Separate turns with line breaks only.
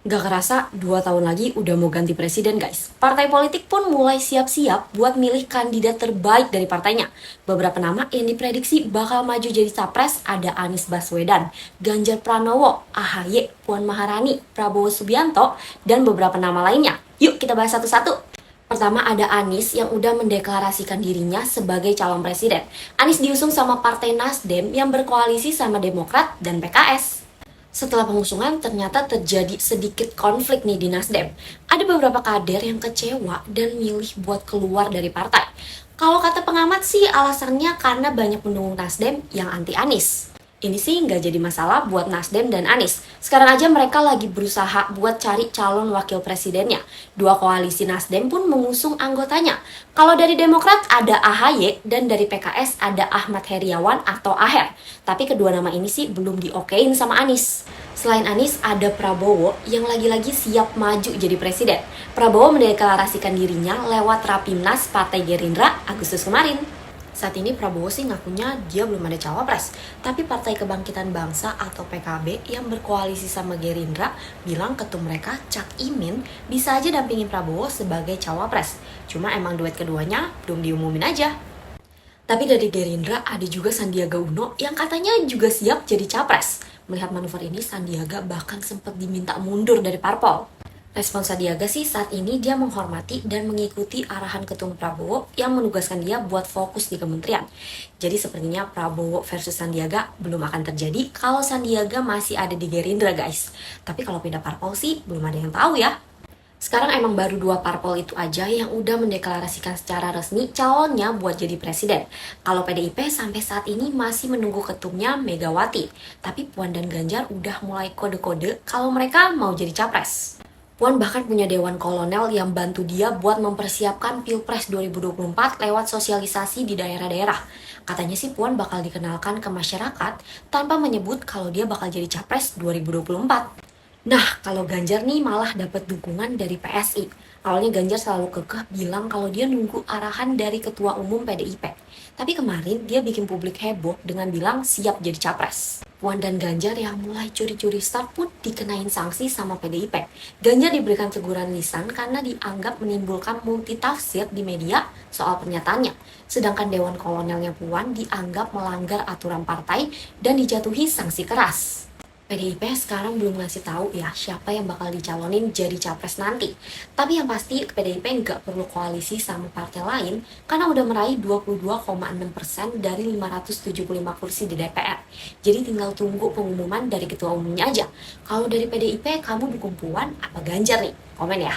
Gak kerasa, 2 tahun lagi udah mau ganti presiden guys. Partai politik pun mulai siap-siap buat milih kandidat terbaik dari partainya. Beberapa nama yang diprediksi bakal maju jadi capres ada Anies Baswedan, Ganjar Pranowo, AHY, Puan Maharani, Prabowo Subianto, dan beberapa nama lainnya. Yuk kita bahas satu-satu. Pertama ada Anies yang udah mendeklarasikan dirinya sebagai calon presiden. Anies diusung sama Partai Nasdem yang berkoalisi sama Demokrat dan PKS. Setelah pengusungan, ternyata terjadi sedikit konflik nih di Nasdem. Ada beberapa kader yang kecewa dan milih buat keluar dari partai. Kalau kata pengamat sih alasannya karena banyak pendukung Nasdem yang anti Anies. Ini sih nggak jadi masalah buat Nasdem dan Anies. Sekarang aja mereka lagi berusaha buat cari calon wakil presidennya. Dua koalisi Nasdem pun mengusung anggotanya. Kalau dari Demokrat ada AHY dan dari PKS ada Ahmad Heriawan atau Aher. Tapi kedua nama ini sih belum diokein sama Anies. Selain Anies, ada Prabowo yang lagi-lagi siap maju jadi presiden. Prabowo mendeklarasikan dirinya lewat Rapimnas Partai Gerindra Agustus kemarin. Saat ini Prabowo sih ngakunya dia belum ada cawapres, tapi Partai Kebangkitan Bangsa atau PKB yang berkoalisi sama Gerindra bilang ketum mereka Cak Imin bisa aja dampingin Prabowo sebagai cawapres. Cuma emang duet keduanya belum diumumin aja. Tapi dari Gerindra ada juga Sandiaga Uno yang katanya juga siap jadi capres. Melihat manuver ini, Sandiaga bahkan sempat diminta mundur dari parpol. Respon Sandiaga sih saat ini dia menghormati dan mengikuti arahan Ketum Prabowo yang menugaskan dia buat fokus di kementerian. Jadi sepertinya Prabowo versus Sandiaga belum akan terjadi kalau Sandiaga masih ada di Gerindra guys. Tapi kalau pindah parpol sih belum ada yang tahu ya. Sekarang emang baru 2 parpol itu aja yang udah mendeklarasikan secara resmi calonnya buat jadi presiden. Kalau PDIP sampai saat ini masih menunggu ketumnya Megawati. Tapi Puan dan Ganjar udah mulai kode-kode kalau mereka mau jadi capres. Puan bahkan punya dewan kolonel yang bantu dia buat mempersiapkan Pilpres 2024 lewat sosialisasi di daerah-daerah. Katanya sih Puan bakal dikenalkan ke masyarakat tanpa menyebut kalau dia bakal jadi capres 2024. Nah, kalau Ganjar nih malah dapat dukungan dari PSI. Awalnya Ganjar selalu kekeh bilang kalau dia nunggu arahan dari Ketua Umum PDIP. Tapi kemarin dia bikin publik heboh dengan bilang siap jadi capres. Puan dan Ganjar yang mulai curi-curi start pun dikenain sanksi sama PDIP. Ganjar diberikan teguran lisan karena dianggap menimbulkan multitafsir di media soal pernyataannya. Sedangkan Dewan Kolonelnya Puan dianggap melanggar aturan partai dan dijatuhi sanksi keras. PDIP sekarang belum ngasih tahu ya siapa yang bakal dicalonin jadi capres nanti. Tapi yang pasti PDIP nggak perlu koalisi sama partai lain karena udah meraih 22,6% dari 575 kursi di DPR. Jadi tinggal tunggu pengumuman dari ketua umumnya aja. Kalau dari PDIP kamu dukung Puan apa Ganjar nih? Komen ya.